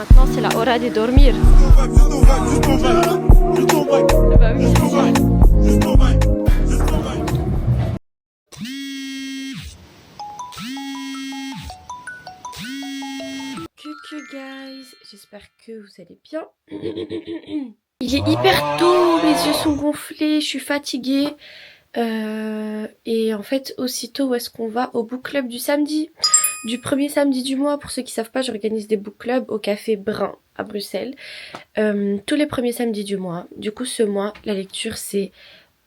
Maintenant c'est la hora de dormir. Bah oui, c'est ça. Coucou guys, j'espère que vous allez bien. Il est hyper tôt, mes yeux sont gonflés, je suis fatiguée. Et en fait, aussitôt où est-ce qu'on va au book club du samedi, du premier samedi du mois. Pour ceux qui savent pas, j'organise des book clubs au Café Brun à Bruxelles, tous les premiers samedis du mois. Du coup, ce mois, la lecture c'est,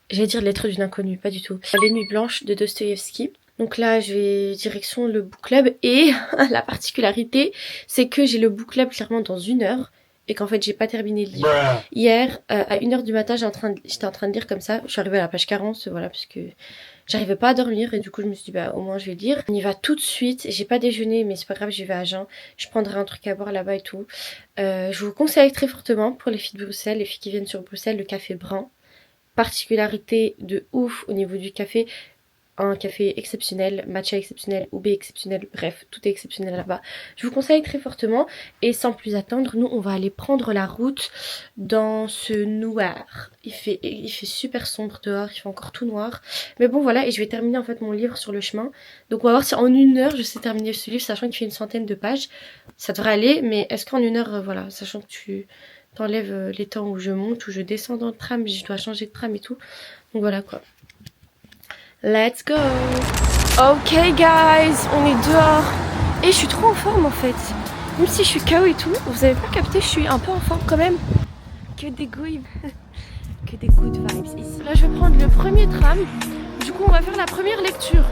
j'allais dire Lettres d'une inconnue, pas du tout. Les Nuits blanches de Dostoïevski. Donc là, je vais direction le book club et la particularité, c'est que j'ai le book club clairement dans 1 heure. Et qu'en fait j'ai pas terminé le livre. Hier à 1h du matin j'étais en train de lire comme ça. Je suis arrivée à la page 40, voilà, parce que j'arrivais pas à dormir. Et du coup je me suis dit bah au moins je vais lire. On y va tout de suite. J'ai pas déjeuné mais c'est pas grave, j'y vais à jeun. Je prendrai un truc à boire là-bas et tout. Je vous conseille très fortement pour les filles de Bruxelles, les filles qui viennent sur Bruxelles, le Café Brun. Particularité de ouf au niveau du café. Un café exceptionnel, matcha exceptionnel, UB exceptionnel, bref, tout est exceptionnel là-bas. Je vous conseille très fortement et sans plus attendre, nous on va aller prendre la route dans ce noir. Il fait super sombre dehors, il fait encore tout noir. Mais bon voilà, et je vais terminer en fait mon livre sur le chemin. Donc on va voir si en 1 heure je sais terminer ce livre, sachant qu'il fait une centaine de pages. Ça devrait aller, mais est-ce qu'en 1 heure, voilà, sachant que tu t'enlèves les temps où je monte, où je descends dans le tram, je dois changer de tram et tout. Donc voilà quoi. Let's go! Ok guys, on est dehors. Et je suis trop en forme en fait. Même si je suis KO et tout, vous avez pas capté, je suis un peu en forme quand même. Que des good vibes ici. Là je vais prendre le premier tram. Du coup on va faire la première lecture.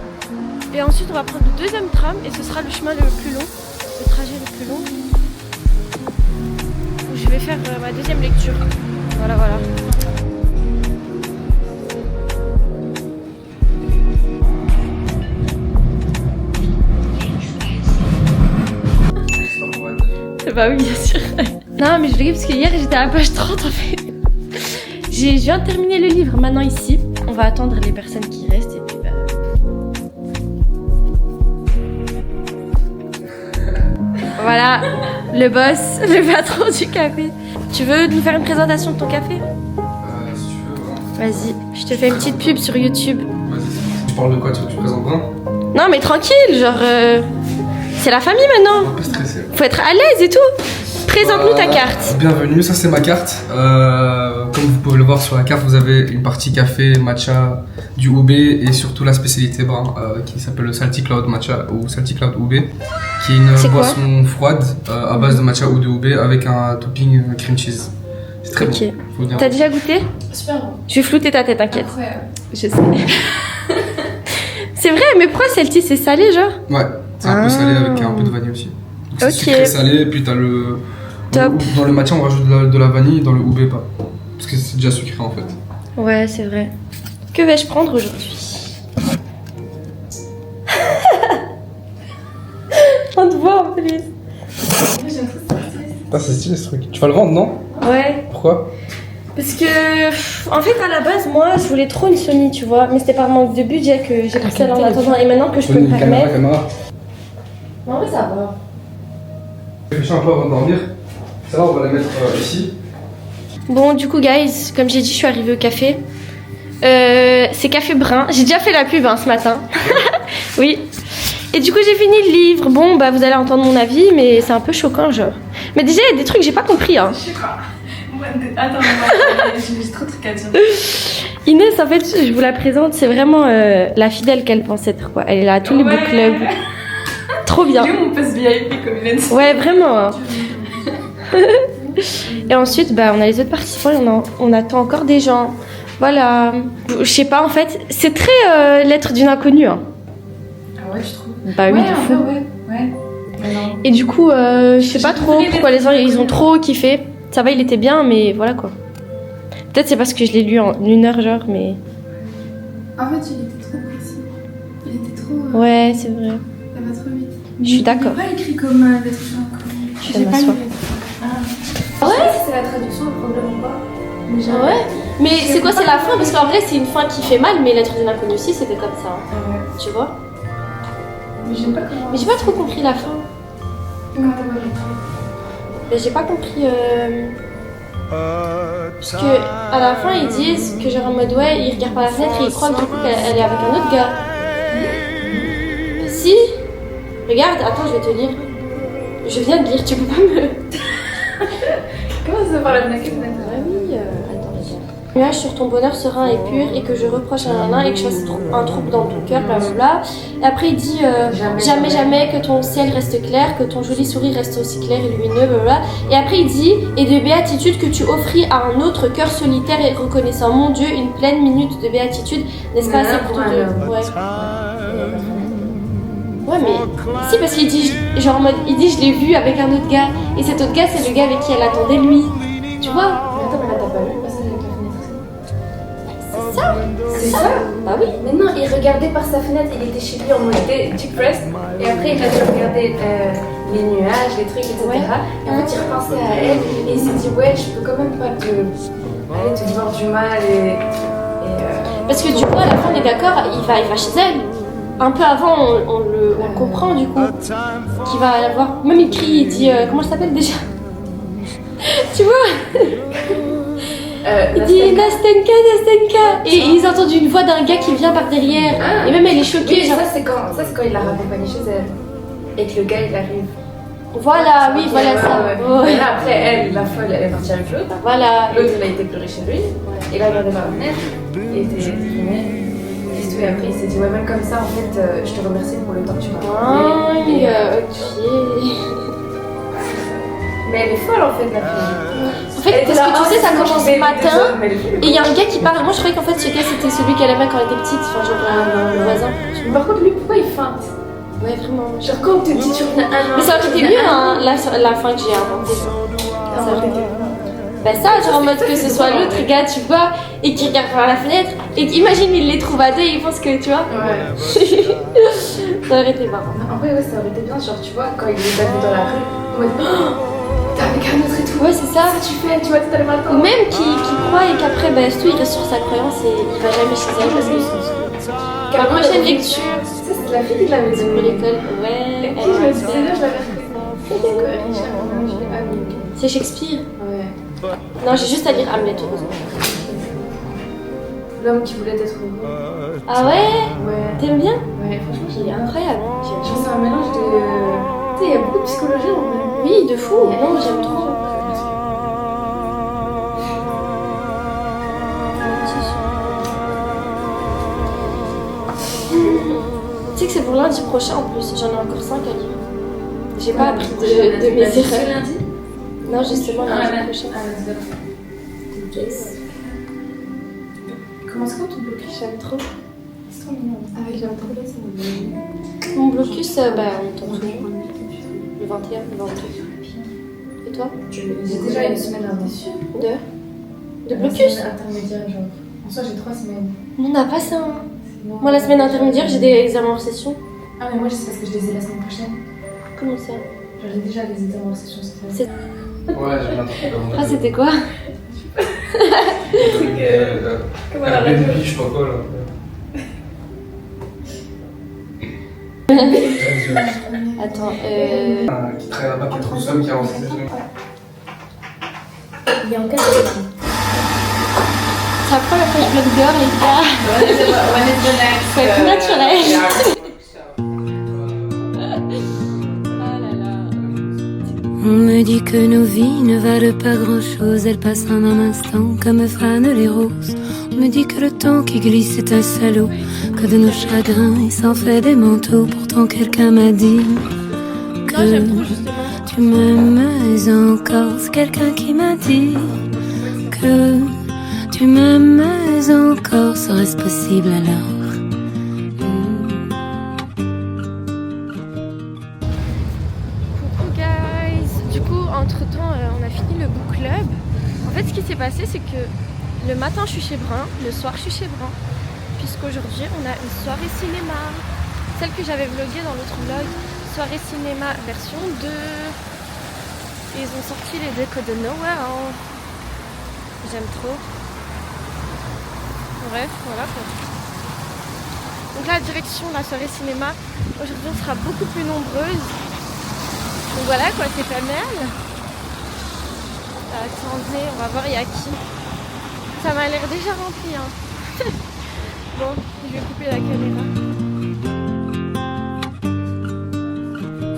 Et ensuite on va prendre le deuxième tram. Et ce sera le chemin le plus long. Le trajet le plus long. Où je vais faire ma deuxième lecture. Voilà. Bah oui, bien sûr. Non, mais je rigole parce que hier j'étais à la page 30 en fait. Je viens de terminer le livre maintenant ici. On va attendre les personnes qui restent et puis bah... Voilà, le boss, le patron du café. Tu veux nous faire une présentation de ton café? Si tu veux, vraiment. Vas-y, je te fais une petite pub sur YouTube. Vas-y. Tu parles de quoi? Tu présentes bien? Non mais tranquille, genre... C'est la famille maintenant. Un peu stressé. Faut être à l'aise et tout. Présente-nous ta carte. Bienvenue, ça c'est ma carte. Comme vous pouvez le voir sur la carte, vous avez une partie café, matcha, du UB et surtout la spécialité brun qui s'appelle le Salty Cloud Matcha ou Salty Cloud UB, qui est une boisson froide à base de matcha ou de UB avec un topping cream cheese. C'est très bon. T'as déjà goûté? Super bon. Je vais flouter ta tête, t'inquiète. Incroyable. Je sais. C'est vrai, mais pourquoi celle-ci c'est salé genre? Ouais, c'est un peu salé avec un peu de vanille aussi. Donc c'est sucré salé, puis t'as le... Top. Dans le matcha on rajoute de la vanille, dans le UB pas. Parce que c'est déjà sucré en fait. Ouais, c'est vrai. Que vais-je prendre aujourd'hui? On te voit en plus. Ah, c'est stylé ce truc. Tu vas le vendre, non? Ouais. Pourquoi? Parce que, en fait, à la base, moi, je voulais trop une Sony, tu vois. Mais c'était par manque de budget que j'ai pris celle en attendant. Et maintenant que je peux me permettre. Caméra. Non, mais ça va. Réfléchis un peu avant de dormir. Ça va, on va la mettre ici. Bon, du coup, guys, comme j'ai dit, je suis arrivée au café. C'est Café Brun. J'ai déjà fait la pub ce matin. Oui. Et du coup, j'ai fini le livre. Bon, bah, vous allez entendre mon avis, mais c'est un peu choquant, genre. Mais déjà, il y a des trucs que j'ai pas compris, hein. Je sais pas. Attends, j'ai trop de trucs à dire. Inès, en fait, je vous la présente, c'est vraiment la fidèle qu'elle pense être, quoi. Elle est là à tous les book clubs. Trop bien. J'ai mon poste VIP comme il a dit. Ouais, vraiment. Hein. Et ensuite, bah, on a les autres participants, on attend encore des gens. Voilà. Je sais pas, en fait, c'est très lettre d'une inconnue. Hein. Ah ouais, je trouve. Bah oui, ouais, de fou. Ouais. Et du coup, je sais pas trop pourquoi les gens ils ont trop kiffé. Ça va, il était bien, mais voilà quoi. Peut-être c'est parce que je l'ai lu en 1 heure, genre, mais. En fait, il était trop précis. Il était trop. Ouais, c'est vrai. Ça va trop vite. Je suis d'accord. Il n'est pas écrit comme lettre d'une inconnue. Je vais m'asseoir. Ouais, c'est la traduction, le problème ou pas. Ouais. Mais c'est quoi, c'est la fin? Parce qu'en vrai, c'est une fin qui fait mal, mais Lettre d'une inconnue aussi, c'était comme ça. Hein. Ouais. Tu vois? Mais j'aime pas comment. Mais j'ai pas trop compris la fin. Comment t'as pas compris? Mais j'ai pas compris. Parce que à la fin ils disent que genre en mode ouais, ils regardent par la fenêtre et ils croient du coup qu'elle est avec un autre gars. Si. Regarde, attends, je vais te lire. Je viens de lire, tu peux pas me. Comment ça par la fenêtre? Ah oui, attends, regarde. Nuage sur ton bonheur serein et pur et que je reproche à l'un et que je fasse un trouble dans ton cœur, blablabla. Et après il dit jamais que ton ciel reste clair, que ton joli sourire reste aussi clair et lumineux, blablabla. Et après il dit et de béatitude que tu offris à un autre cœur solitaire et reconnaissant. Mon Dieu, une pleine minute de béatitude, n'est-ce pas assez pour deux? Ouais. Ouais mais si parce qu'il dit genre en mode il dit je l'ai vu avec un autre gars et cet autre gars c'est le gars avec qui elle attendait lui. Tu vois? Attends, mais là t'as pas vu passer avec la fenêtre? C'est ça. C'est ça? Bah oui. Mais non, il regardait par sa fenêtre, il était chez lui en mode depressed. Et après, il a dû regarder les nuages, les trucs, etc. Ouais. Et en fait, il repensait à elle et il s'est dit, ouais, je peux quand même pas te dire du mal. Parce que du coup à la fin on est d'accord, il va chez elle. Un peu avant on le comprend du coup. Qu'il va la voir. Même il crie, il dit comment elle s'appelle déjà? Tu vois? Il dit Nastenka. Et ils entendent une voix d'un gars qui vient par derrière. Ah. Et même elle est choquée. Oui, Genre... ça c'est quand il l'a raccompagnée chez elle. Et que le gars il arrive. Voilà, oui, Ok, voilà ça. ouais. Ouais. Et là, après, elle, la folle, elle est partie avec l'autre. Voilà. L'autre, il a été pleurer chez lui. Il a regardé par la fenêtre. Il était déprimé. Et après, il s'est dit, ouais, même comme ça, en fait, je te remercie pour le temps que tu m'as Ah, accordé. ok. Mais elle est folle, en fait, la fille. En fait, parce que tu sais, ça commence le matin. Et il y a un gars qui parle. Moi, je croyais qu'en fait, ce gars, c'était celui qu'elle aimait quand elle était petite. Enfin, genre le voisin. Mais par contre, lui, pourquoi il feinte? Ouais, vraiment. Genre, quand on te dit, tu reviens un an. Mais ça aurait été mieux, hein, la fin que j'ai inventée. Ça aurait été mieux. Bah ça, genre en mode que ce soit l'autre gars, tu vois, et qui regarde par la fenêtre, et qu'imagine il les trouve à deux, et il pense que, tu vois, Ouais. ça aurait été marrant. En vrai, ouais, ça aurait été bien. Genre, tu vois, quand il les a vus dans la rue, en mode, oh, t'es avec un autre et tout. Ouais, c'est ça. Ça, tu fais, tu vois, tout à le matin. Ou même qui croit et qu'après, bah, surtout, il reste sur sa croyance et il va jamais chez elle parce qu'ils sont saoulés. La prochaine lecture, Ça, c'est la fille qui l'avait dit. pour l'école, ouais, Et qui, je me suis dit, je l'avais reconnue. Ah oui. c'est Shakespeare. Ouais. Non, j'ai juste à lire Hamlet. L'homme qui voulait être heureux. Ah ouais? Ouais. T'aimes bien? Ouais, franchement, Il est incroyable. genre, c'est un mélange de. Tu sais, il y a beaucoup de psychologie en vrai. Oui, de fou. Non, j'aime trop. Tu sais que c'est pour lundi prochain en plus, j'en ai encore 5 à lire. J'ai pas appris de mes erreurs. lundi. Non, justement, lundi prochain. lundi. Yes. Comment c'est quand ton blocus? J'aime trop. C'est trop mignon. Avec la trompette, c'est mignon. Mon blocus, bah, on tombe le 21, le 22. Et toi? J'ai déjà une semaine avant. De La blocus? semaine intermédiaire, genre. En soi, j'ai 3 semaines. On n'a pas ça. Hein. Sinon- Moi, la semaine intermédiaire, j'ai des examens hors session. Ah, mais moi, c'est parce que je les ai la semaine prochaine. Comment ça? Genre, j'ai déjà les examens hors session. C'est- Ouais, j'ai bien trouvé. Ah, c'était quoi? Comment la Airbnb, radio? je sais pas quoi là. Attends, Qui travaille là-bas, qui est trop seul, qui a lancé des trucs. Il y a encore des c'est après la page Blog Girl, les gars. Faut être naturel. Ah là là. On me dit que nos vies ne valent pas grand-chose, elles passent en un instant comme fanent les roses. On me dit que le temps qui glisse est un salaud, que de nos chagrins il s'en fait des manteaux. Pourtant quelqu'un m'a dit Non, que j'aime trop justement. tu m'aimes encore. C'est quelqu'un qui m'a dit que tu m'aimes encore. Serait-ce possible alors? Coucou guys. Du coup, entre-temps, on a fini le book club. En fait, ce qui s'est passé, c'est que le matin, je suis chez Brun, le soir, je suis chez Brun. Puisqu'aujourd'hui, on a une soirée cinéma. Celle que j'avais vloguée dans l'autre vlog. Soirée cinéma version 2. Et ils ont sorti les décos de Noël. J'aime trop. Bref, voilà quoi. Donc là, direction la soirée cinéma. Aujourd'hui, on sera beaucoup plus nombreuses. Donc voilà quoi, c'est pas mal. attendez, on va voir il y a qui. Ça m'a l'air déjà rempli. Hein. Bon, je vais couper la caméra.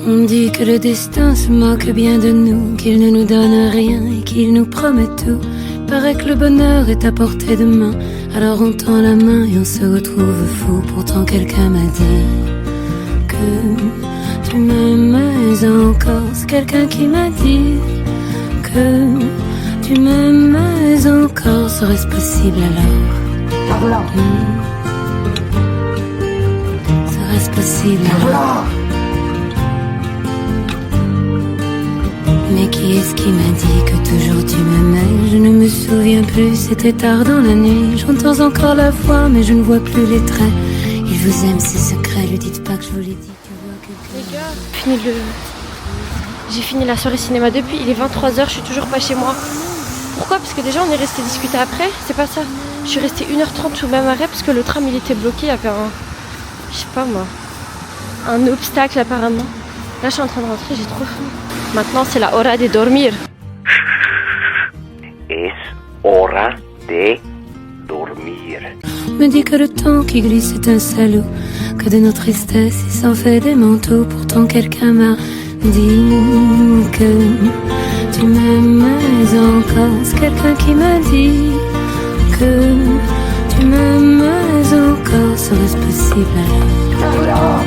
On dit que le destin se moque bien de nous, qu'il ne nous donne rien et qu'il nous promet tout. Paraît que le bonheur est à portée de main, alors on tend la main et on se retrouve fou. Pourtant quelqu'un m'a dit que tu m'aimais encore. C'est quelqu'un qui m'a dit que tu m'aimais encore. Serait-ce possible alors? Serait-ce possible alors? Mais qui est-ce qui m'a dit que toujours tu m'aimais? Je ne me souviens plus, c'était tard dans la nuit. J'entends encore la voix, mais je ne vois plus les traits. Il vous aime, c'est secret, lui dites pas que je vous l'ai dit. Tu vois quelqu'un. Les gars, j'ai fini la soirée cinéma depuis, il est 23h, je suis toujours pas chez moi. Pourquoi? Parce que déjà on est resté discuter après, c'est pas ça. Je suis restée 1h30 sous le même arrêt parce que le tram il était bloqué, il y avait je sais pas moi, un obstacle apparemment. Là je suis en train de rentrer, j'ai trop faim. Maintenant c'est la hora de dormir. Es hora de dormir. Me dit que le temps qui glisse est un salaud, que de nos tristesses il s'en fait des manteaux. Pourtant quelqu'un m'a dit que tu m'aimais encore. C'est quelqu'un qui m'a dit que tu m'aimais encore. Serait-ce possible alors?